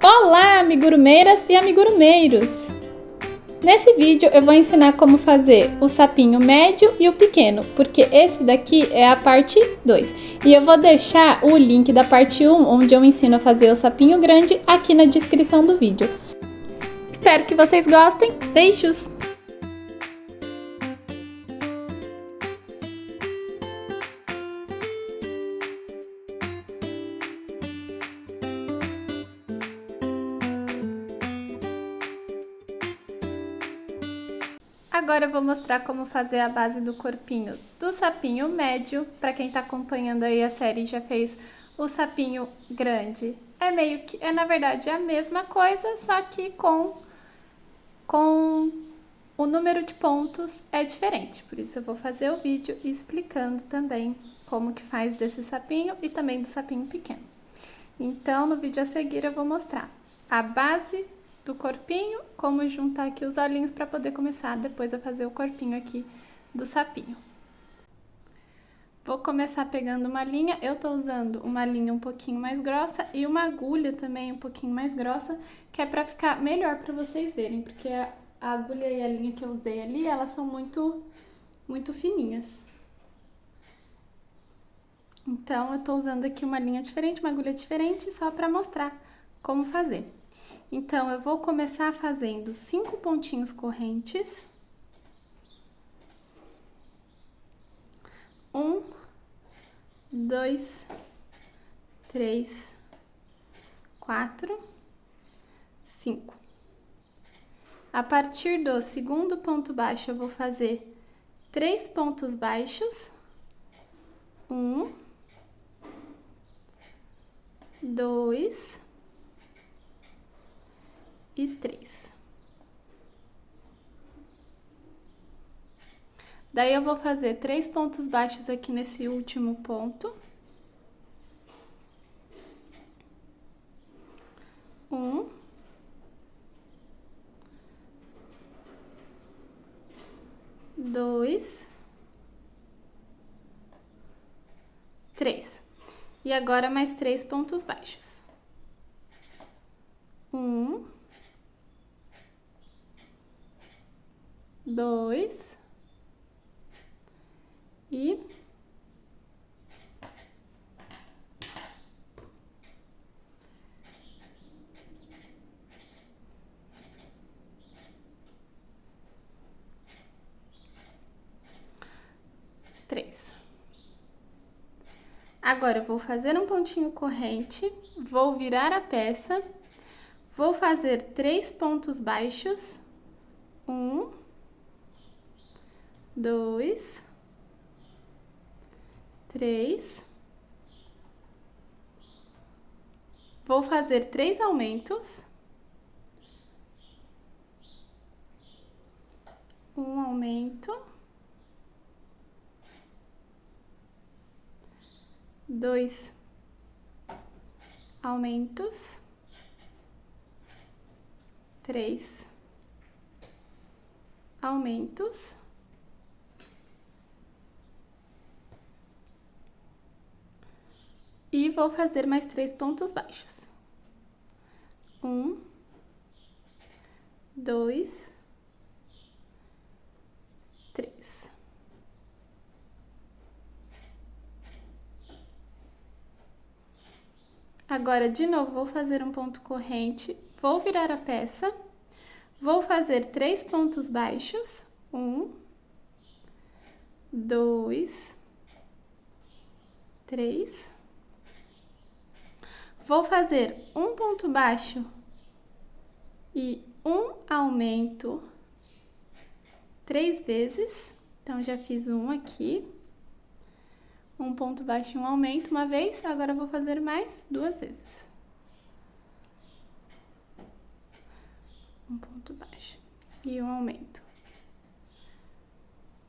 Olá, amigurumeiras e amigurumeiros! Nesse vídeo eu vou ensinar como fazer o sapinho médio e o pequeno, porque esse daqui é a parte 2. E eu vou deixar o link da parte 1, onde eu ensino a fazer o sapinho grande, aqui na descrição do vídeo. Espero que vocês gostem. Beijos! Agora eu vou mostrar como fazer a base do corpinho do sapinho médio. Para quem tá acompanhando aí a série já fez o sapinho grande. É na verdade a mesma coisa, só que com o número de pontos é diferente. Por isso eu vou fazer o vídeo explicando também como que faz desse sapinho e também do sapinho pequeno. Então, no vídeo a seguir eu vou mostrar a base do corpinho, como juntar aqui os olhinhos para poder começar depois a fazer o corpinho aqui do sapinho. Vou começar pegando uma linha, eu tô usando uma linha um pouquinho mais grossa e uma agulha também um pouquinho mais grossa, que é pra ficar melhor pra vocês verem, porque a agulha e a linha que eu usei ali, elas são muito fininhas. Então, eu tô usando aqui uma linha diferente, uma agulha diferente, só pra mostrar como fazer. Então, eu vou começar fazendo 5 pontinhos correntes. 1, 2, 3, 4, 5. A partir do segundo ponto baixo, eu vou fazer 3 pontos baixos. 1, 2 e 3. Daí eu vou fazer 3 pontos baixos aqui nesse último ponto. 1, 2, 3. E agora mais 3 pontos baixos. 1, 2 e 3. Agora, eu vou fazer um pontinho corrente, vou virar a peça, vou fazer 3 pontos baixos. 1, 2, 3. Vou fazer 3 aumentos. 1 aumento. 2 aumentos. 3 aumentos. E vou fazer mais 3 pontos baixos. 1, 2, 3. Agora, de novo, vou fazer um ponto corrente, vou virar a peça, vou fazer 3 pontos baixos. 1, 2, 3. Vou fazer um ponto baixo e um aumento 3 vezes. Então, já fiz um aqui. Um ponto baixo e um aumento uma vez. Agora, eu vou fazer mais 2 vezes. Um ponto baixo e um aumento.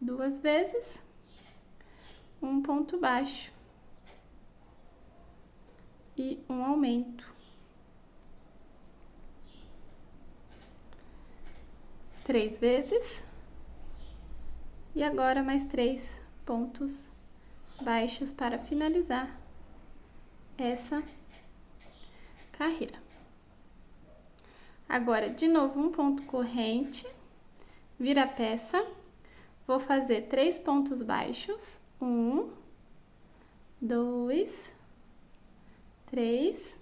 2 vezes. Um ponto baixo e um aumento. 3 vezes. E agora mais 3 pontos baixos para finalizar essa carreira. Agora, de novo, um ponto corrente, vira a peça, vou fazer 3 pontos baixos, 1, 2, 3.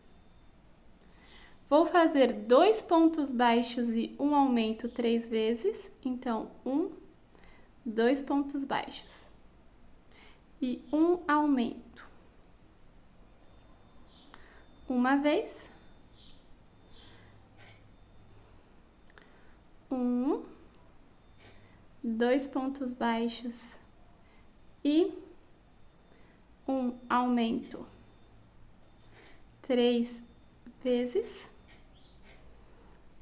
Vou fazer 2 pontos baixos e um aumento 3 vezes, então 2 pontos baixos e um aumento. Uma vez, 2 pontos baixos e um aumento 3 vezes,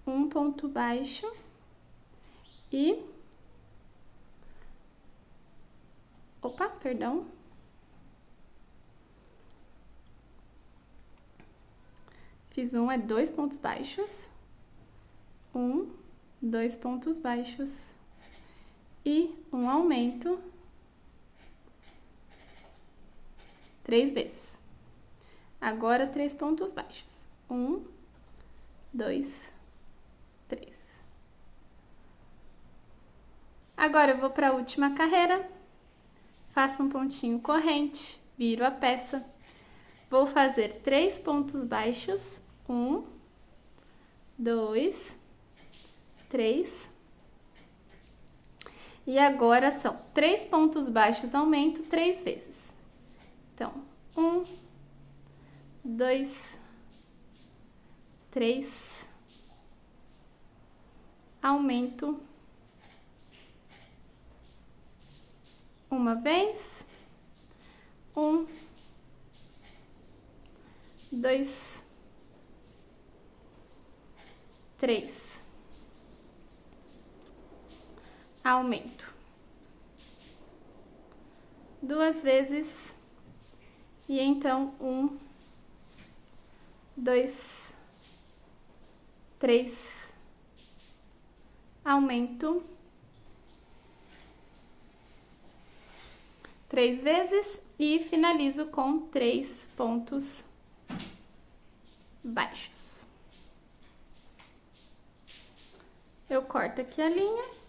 um ponto baixo e fiz 2 pontos baixos, 2 pontos baixos e um aumento 3 vezes. Agora 3 pontos baixos, 2, 3. Agora eu vou para a última carreira, faço um pontinho corrente, viro a peça, vou fazer 3 pontos baixos, 2, 3. E agora são 3 pontos baixos, aumento 3 vezes. Então, 2, 3, aumento uma vez, 2, 3. Aumento 2 vezes e então 2, 3, aumento 3 vezes e finalizo com 3 pontos baixos. Eu corto aqui a linha.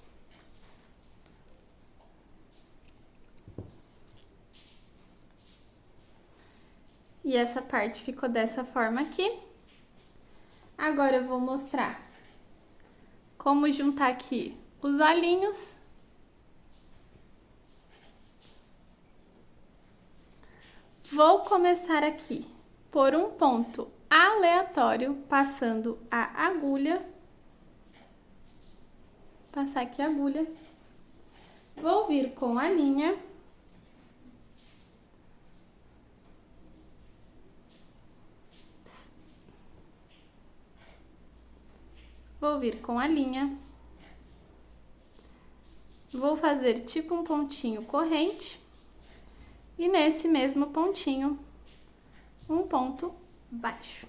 E essa parte ficou dessa forma aqui. Agora eu vou mostrar como juntar aqui os olhinhos. Vou começar aqui por um ponto aleatório, passando a agulha. Passar aqui a agulha. Vou vir com a linha. Vou vir com a linha, vou fazer tipo um pontinho corrente e nesse mesmo pontinho, um ponto baixo.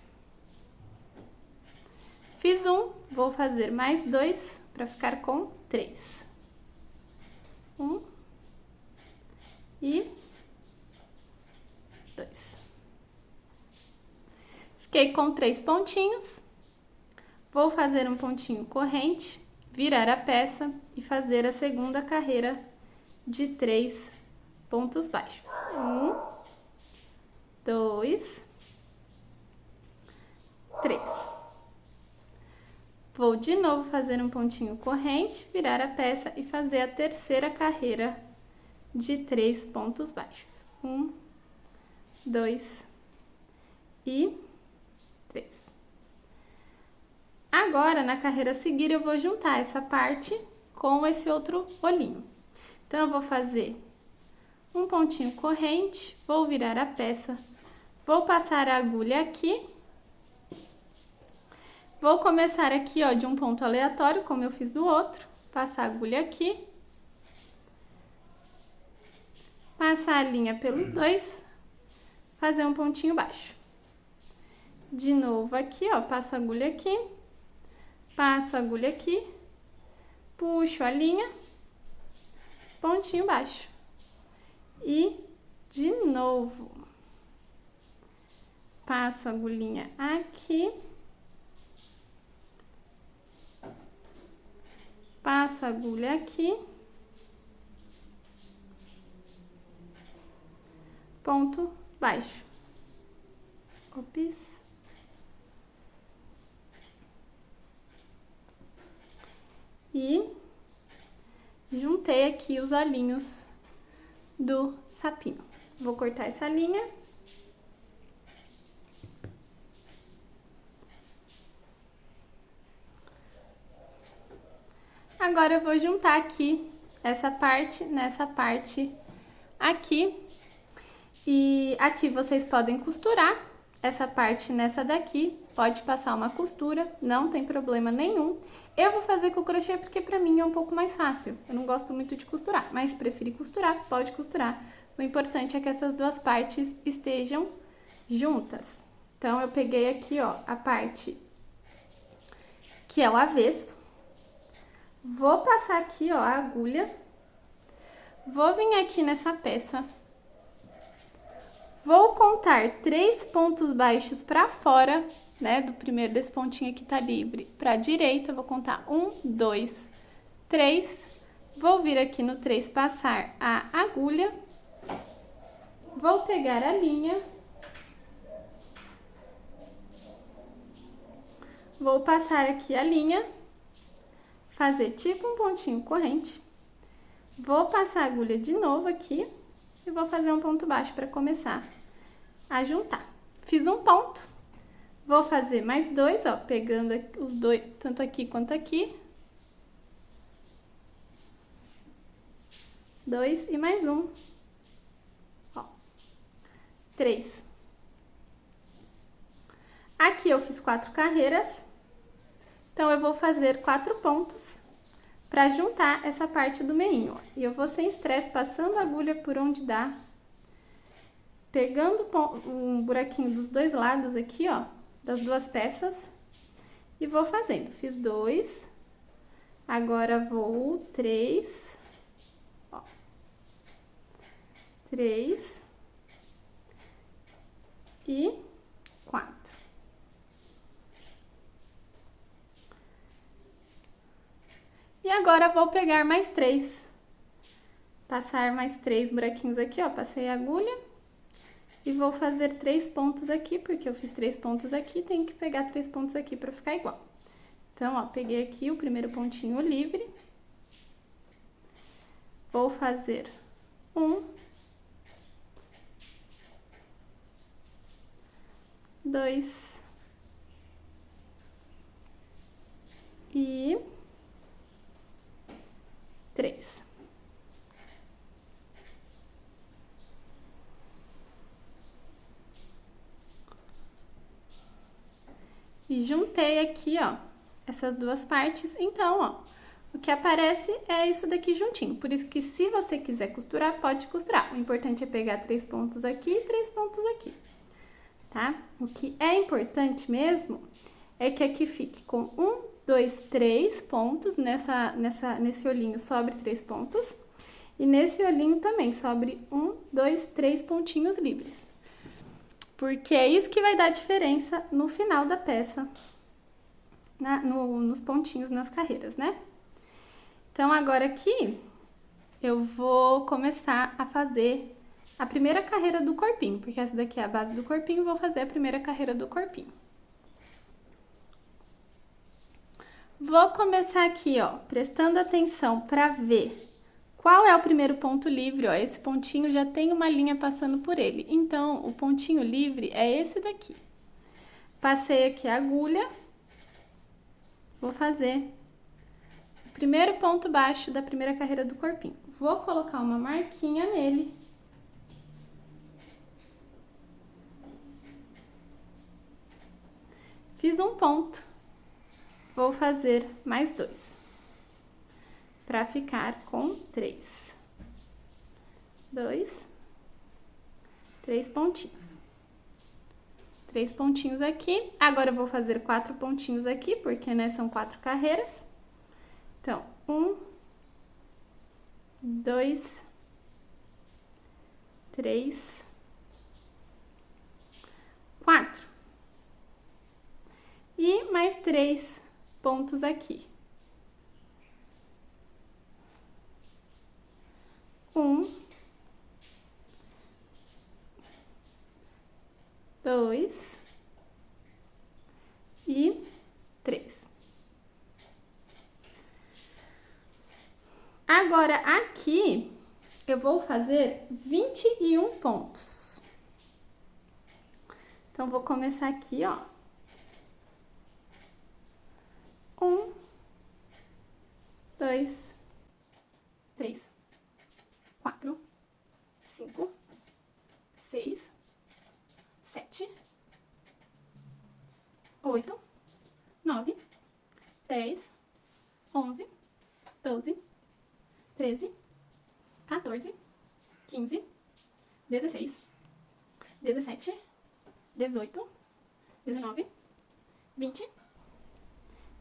Fiz vou fazer mais 2 para ficar com 3. 1 e 2. Fiquei com 3 pontinhos. Vou fazer um pontinho corrente, virar a peça e fazer a segunda carreira de 3 pontos baixos. 2, 3. Vou de novo fazer um pontinho corrente, virar a peça e fazer a terceira carreira de 3 pontos baixos. 2 e 3. Agora, na carreira a seguir, eu vou juntar essa parte com esse outro olhinho. Então, eu vou fazer um pontinho corrente, vou virar a peça, vou passar a agulha aqui. Vou começar aqui, ó, de um ponto aleatório, como eu fiz do outro. Passar a agulha aqui. Passar a linha pelos dois. Fazer um pontinho baixo. De novo aqui, ó, passo a agulha aqui. Passo a agulha aqui, puxo a linha, pontinho baixo. E de novo, passo a agulhinha aqui, passo a agulha aqui, ponto baixo. Ops. E juntei aqui os olhinhos do sapinho. Vou cortar essa linha. Agora eu vou juntar aqui essa parte nessa parte aqui. E aqui vocês podem costurar essa parte nessa daqui. Pode passar uma costura, não tem problema nenhum. Eu vou fazer com crochê porque pra mim é um pouco mais fácil. Eu não gosto muito de costurar, mas preferi costurar, pode costurar. O importante é que essas duas partes estejam juntas. Então, eu peguei aqui, ó, a parte que é o avesso. Vou passar aqui, ó, a agulha. Vou vir aqui nessa peça. Vou contar 3 pontos baixos pra fora, né, do primeiro desse pontinho aqui tá livre, pra direita. Vou contar 1, 2, 3. Vou vir aqui no 3, passar a agulha. Vou pegar a linha. Vou passar aqui a linha, fazer tipo um pontinho corrente. Vou passar a agulha de novo aqui e vou fazer um ponto baixo para começar a juntar. Fiz um ponto, vou fazer mais 2, ó, pegando os dois, tanto aqui quanto aqui. 2 e mais um, ó, 3. Aqui eu fiz 4 carreiras, então eu vou fazer 4 pontos para juntar essa parte do meinho, ó. E eu vou sem estresse, passando a agulha por onde dá, pegando um buraquinho dos dois lados aqui, ó, das duas peças, e vou fazendo. Fiz 2, agora vou 3, ó, 3 e 4. E agora vou pegar mais 3, passar mais 3 buraquinhos aqui, ó, passei a agulha e vou fazer 3 pontos aqui, porque eu fiz 3 pontos aqui, tenho que pegar 3 pontos aqui pra ficar igual. Então, ó, peguei aqui o primeiro pontinho livre, vou fazer 1, 2 e 3. E juntei aqui, ó, essas duas partes. Então, ó, o que aparece é isso daqui juntinho. Por isso que se você quiser costurar, pode costurar. O importante é pegar 3 pontos aqui e 3 pontos aqui, tá? O que é importante mesmo é que aqui fique com 1, 2, 3 pontos, nesse olhinho sobre 3 pontos, e nesse olhinho também sobre 1, 2, 3 pontinhos livres. Porque é isso que vai dar diferença no final da peça, nos pontinhos, nas carreiras, né? Então, agora aqui, eu vou começar a fazer a primeira carreira do corpinho, porque essa daqui é a base do corpinho, vou fazer a primeira carreira do corpinho. Vou começar aqui, ó, prestando atenção pra ver qual é o primeiro ponto livre, ó. Esse pontinho já tem uma linha passando por ele, então o pontinho livre é esse daqui. Passei aqui a agulha, vou fazer o primeiro ponto baixo da primeira carreira do corpinho. Vou colocar uma marquinha nele. Fiz um ponto, vou fazer mais 2, para ficar com 3. 2, 3 pontinhos. 3 pontinhos aqui. Agora eu vou fazer 4 pontinhos aqui, porque, né, são 4 carreiras. Então, 1, 2, 3, 4. E mais 3 pontos aqui. Um, dois e 3. Agora, aqui, eu vou fazer 21 pontos. Então, vou começar aqui, ó. 1, 2, 3, 4, 5, 6, 7, 8, 9, 10, 11, 12, 13, 14, 15, 16, 17, 18, 19, 20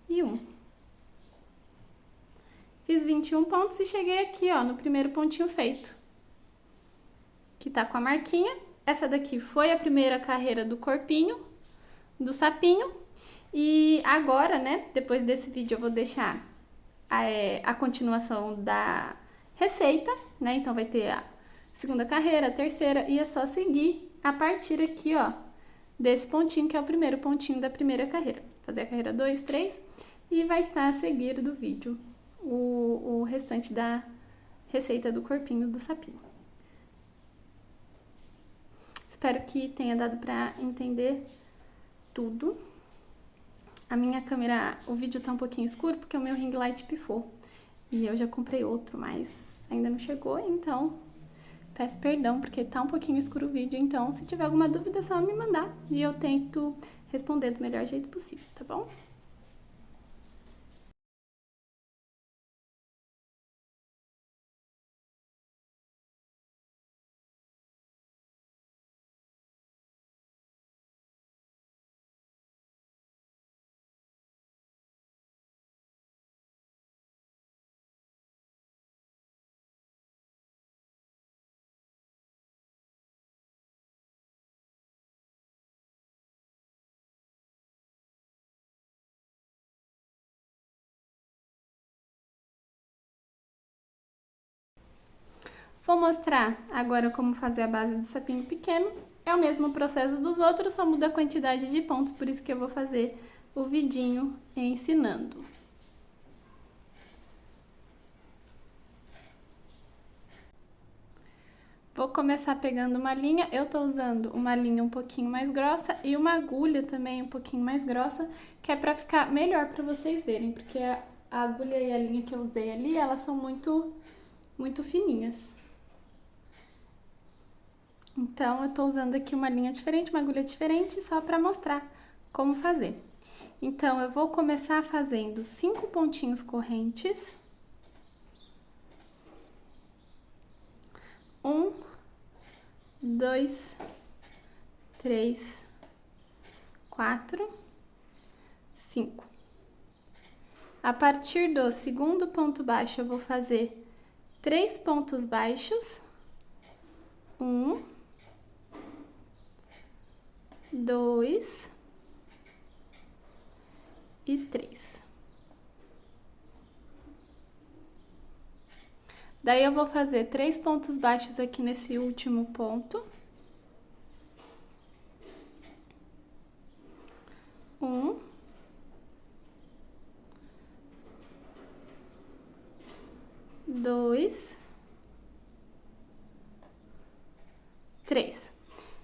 e 1. Fiz 21 pontos e cheguei aqui, ó, no primeiro pontinho feito, que tá com a marquinha. Essa daqui foi a primeira carreira do corpinho, do sapinho. E agora, né, depois desse vídeo eu vou deixar a continuação da receita, né? Então vai ter a segunda carreira, a terceira, e é só seguir a partir aqui, ó, desse pontinho que é o primeiro pontinho da primeira carreira. Fazer a carreira 2, 3 e vai estar a seguir do vídeo o restante da receita do corpinho do sapinho. Espero que tenha dado pra entender tudo. A minha câmera, o vídeo tá um pouquinho escuro porque o meu ring light pifou. E eu já comprei outro, mas ainda não chegou, então peço perdão porque tá um pouquinho escuro o vídeo. Então, se tiver alguma dúvida, é só me mandar e eu tento responder do melhor jeito possível, tá bom? Vou mostrar agora como fazer a base do sapinho pequeno. É o mesmo processo dos outros, só muda a quantidade de pontos, por isso que eu vou fazer o vidinho ensinando. Vou começar pegando uma linha, eu tô usando uma linha um pouquinho mais grossa e uma agulha também um pouquinho mais grossa, que é pra ficar melhor pra vocês verem, porque a agulha e a linha que eu usei ali, elas são muito fininhas. Então, eu tô usando aqui uma linha diferente, uma agulha diferente, só pra mostrar como fazer. Então, eu vou começar fazendo 5 pontinhos correntes. 1, 2, 3, 4, 5. A partir do segundo ponto baixo, eu vou fazer 3 pontos baixos. 1, 2 e 3. Daí eu vou fazer 3 pontos baixos aqui nesse último ponto. 1, 2, 3.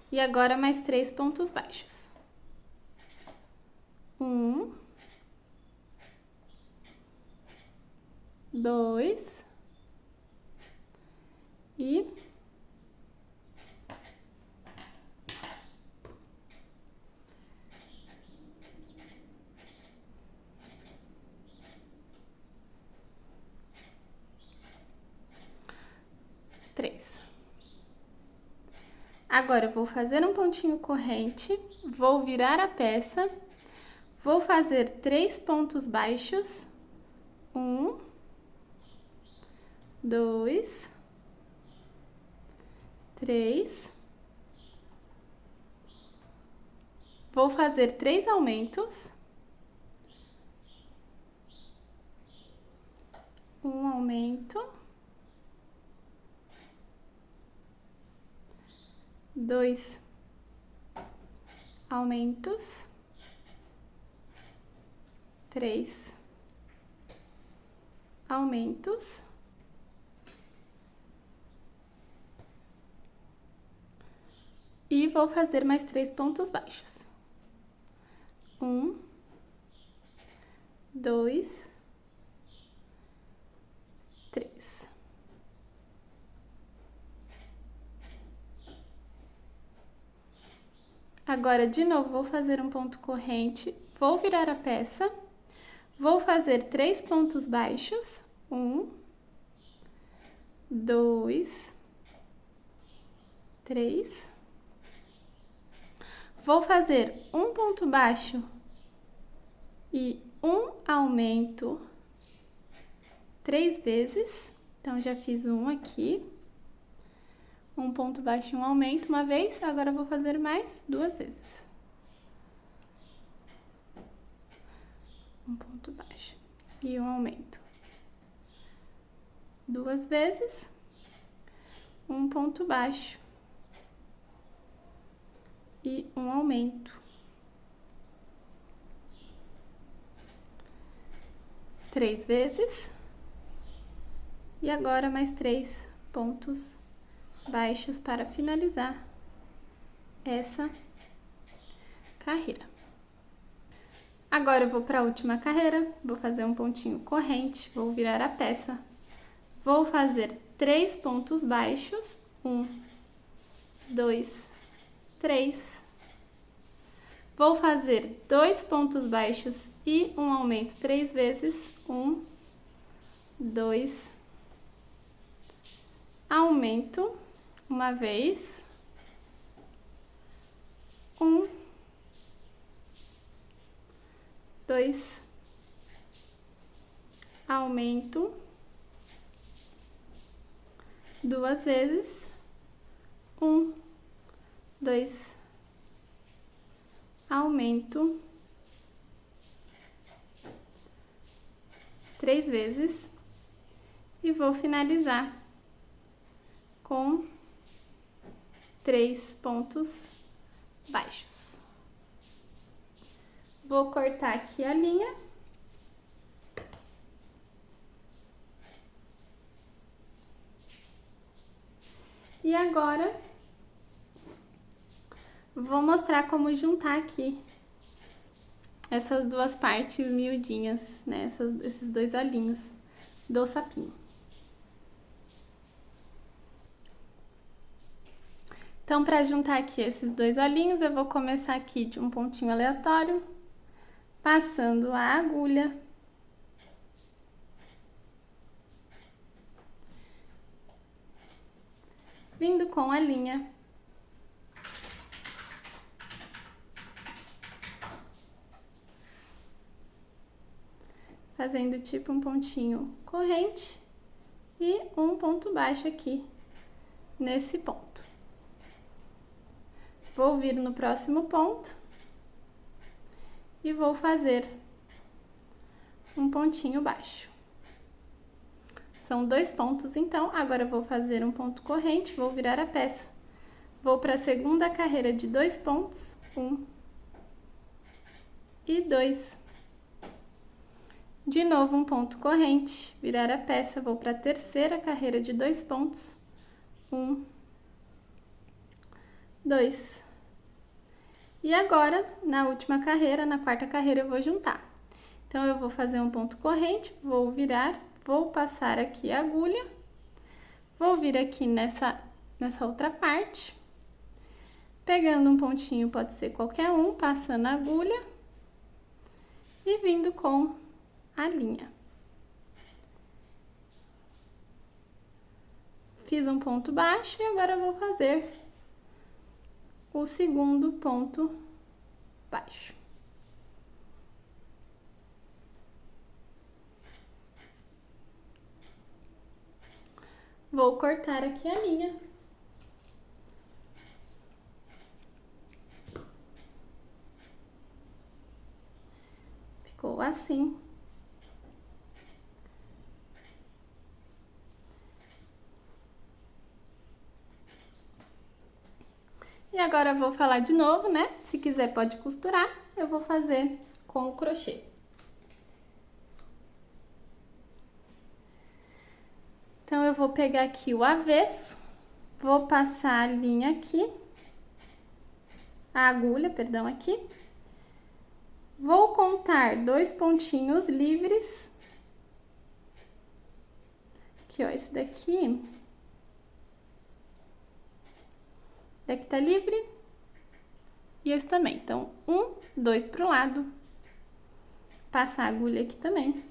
E agora mais 3 pontos baixos. 1, 2 e 3. Agora eu vou fazer um pontinho corrente, vou virar a peça, vou fazer 3 pontos baixos. 1, 2, 3. Vou fazer 3 aumentos. Um aumento. 2 aumentos, 3 aumentos, e vou fazer mais 3 pontos baixos. 1, 2, 3. Agora, de novo, vou fazer um ponto corrente, vou virar a peça, vou fazer 3 pontos baixos. 1, 2, 3. Vou fazer um ponto baixo e um aumento 3 vezes. Então, já fiz um aqui. Um ponto baixo e um aumento uma vez. Agora, eu vou fazer mais 2 vezes. Um ponto baixo e um aumento 2 vezes. Um ponto baixo e um aumento 3 vezes. E agora mais 3 pontos baixos para finalizar essa carreira. Agora eu vou para a última carreira, vou fazer um pontinho corrente, vou virar a peça, vou fazer 3 pontos baixos, 1, 2, 3. Vou fazer 2 pontos baixos e um aumento 3 vezes, 1, 2, aumento uma vez, 1, 2, aumento 2 vezes, 1, 2, aumento 3 vezes e vou finalizar com 3 pontos baixos. Vou cortar aqui a linha. E agora, vou mostrar como juntar aqui essas duas partes miudinhas, né? Esses 2 olhinhos do sapinho. Então, para juntar aqui esses 2 olhinhos, eu vou começar aqui de um pontinho aleatório, passando a agulha. Vindo com a linha. Fazendo tipo um pontinho corrente e um ponto baixo aqui nesse ponto. Vou vir no próximo ponto e vou fazer um pontinho baixo. São 2 pontos, então, agora eu vou fazer um ponto corrente, vou virar a peça. Vou para a segunda carreira de 2 pontos, 1 e 2. De novo, um ponto corrente, virar a peça, vou para a terceira carreira de 2 pontos, 1, 2. E agora, na última carreira, na quarta carreira, eu vou juntar. Então, eu vou fazer um ponto corrente, vou virar, vou passar aqui a agulha, vou vir aqui nessa outra parte, pegando um pontinho, pode ser qualquer um, passando a agulha e vindo com a linha. Fiz um ponto baixo e agora eu vou fazer o segundo ponto baixo. Vou cortar aqui a linha. Ficou assim. E agora eu vou falar de novo, né? Se quiser pode costurar, eu vou fazer com o crochê. Então, eu vou pegar aqui o avesso, vou passar a linha aqui, a agulha, perdão, aqui. Vou contar 2 pontinhos livres. Aqui, ó, esse daqui. Daqui tá livre. E esse também. Então, 1, 2 pro lado. Passar a agulha aqui também.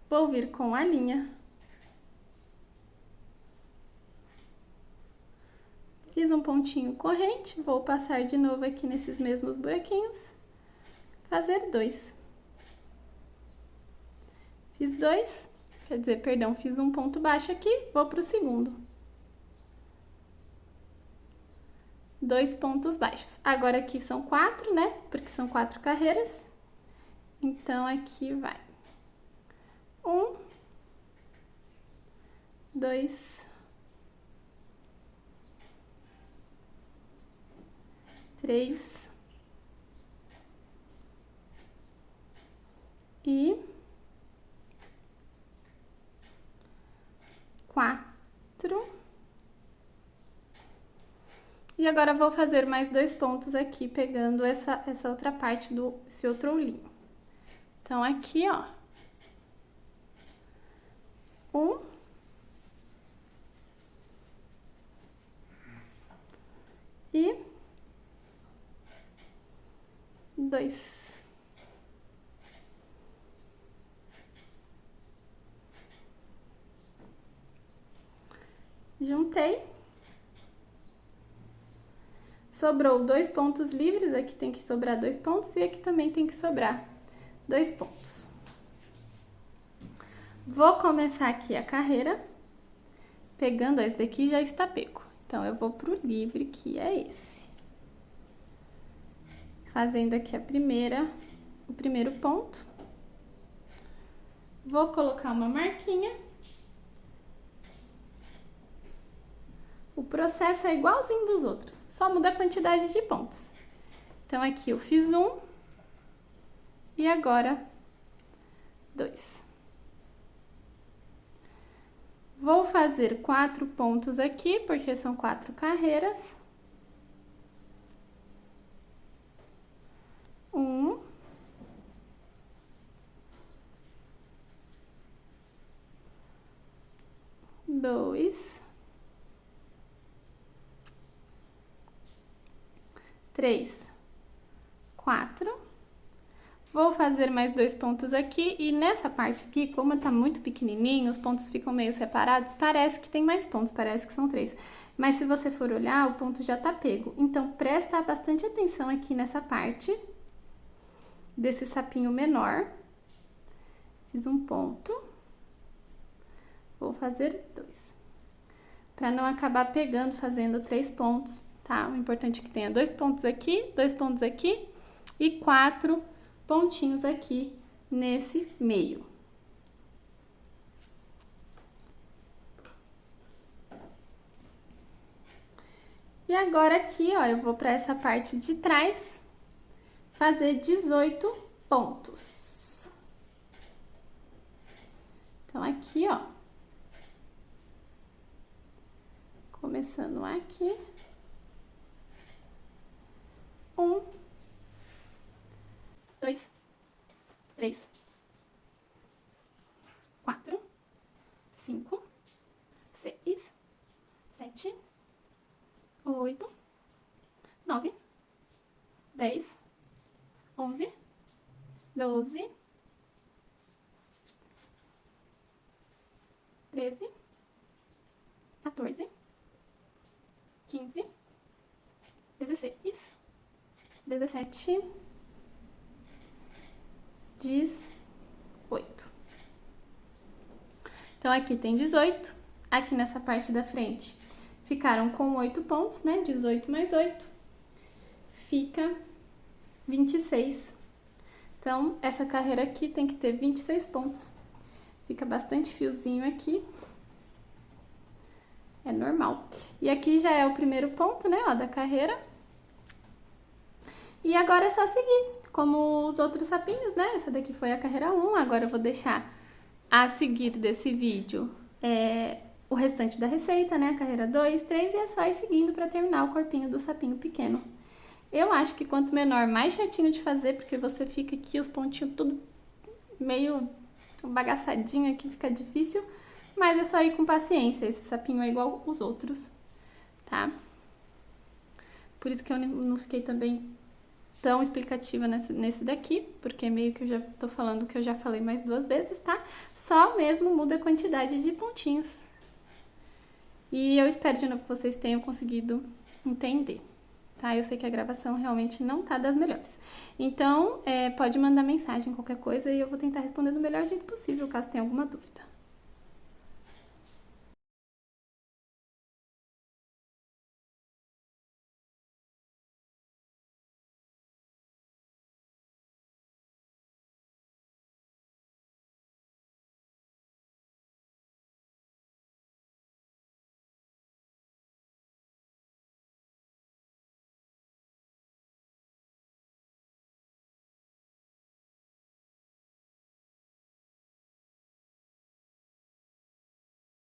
Vou vir com a linha. Fiz um pontinho corrente, vou passar de novo aqui nesses mesmos buraquinhos. Fazer 2. Fiz 2, quer dizer, perdão, fiz um ponto baixo aqui, vou pro segundo. 2 pontos baixos. Agora aqui são 4, né? Porque são 4 carreiras. Então, aqui vai. 1, 2, 3 e 4. E agora vou fazer mais 2 pontos aqui, pegando essa outra parte esse outro olhinho. Então, aqui, ó. 1. E 2. Juntei. Sobrou 2 pontos livres, aqui tem que sobrar 2 pontos e aqui também tem que sobrar 2 pontos. Vou começar aqui a carreira, pegando, esse daqui já está pego. Então, eu vou pro livre, que é esse. Fazendo aqui o primeiro ponto. Vou colocar uma marquinha. O processo é igualzinho dos outros, só muda a quantidade de pontos. Então, aqui eu fiz 1 e agora 2. Vou fazer 4 pontos aqui, porque são 4 carreiras. 1, 2, 3, 4. Vou fazer mais 2 pontos aqui e nessa parte aqui, como tá muito pequenininho, os pontos ficam meio separados, parece que tem mais pontos, parece que são 3. Mas se você for olhar, o ponto já tá pego. Então, presta bastante atenção aqui nessa parte desse sapinho menor. Fiz um ponto. Vou fazer 2. Pra não acabar pegando, fazendo 3 pontos, tá? O importante é que tenha 2 pontos aqui, 2 pontos aqui e 4 pontinhos aqui nesse meio. E agora aqui, ó, eu vou para essa parte de trás fazer 18 pontos. Então, aqui, ó, começando aqui, 1, 2, 3, 4, 5, 6, 7, 8, 9, 10, 11, 12, 13, 14, 15, 16, 17, 18. Então, aqui tem 18. Aqui nessa parte da frente ficaram com 8 pontos, né? 18 mais 8 fica 26. Então, essa carreira aqui tem que ter 26 pontos. Fica bastante fiozinho aqui. é normal. E aqui já é o primeiro ponto, né, ó, da carreira. E agora é só seguir, como os outros sapinhos, né? Essa daqui foi a carreira 1, agora eu vou deixar a seguir desse vídeo o restante da receita, né? A carreira 2, 3 e é só ir seguindo para terminar o corpinho do sapinho pequeno. Eu acho que quanto menor, mais chatinho de fazer, porque você fica aqui, os pontinhos tudo meio bagaçadinho aqui, fica difícil. Mas é só ir com paciência, esse sapinho é igual os outros, tá? Por isso que eu não fiquei também tão explicativa nesse daqui, porque meio que eu já tô falando que eu já falei mais 2 vezes, tá? Só mesmo muda a quantidade de pontinhos. E eu espero de novo que vocês tenham conseguido entender, tá? Eu sei que a gravação realmente não tá das melhores. Então, pode mandar mensagem, qualquer coisa, e eu vou tentar responder do melhor jeito possível, caso tenha alguma dúvida.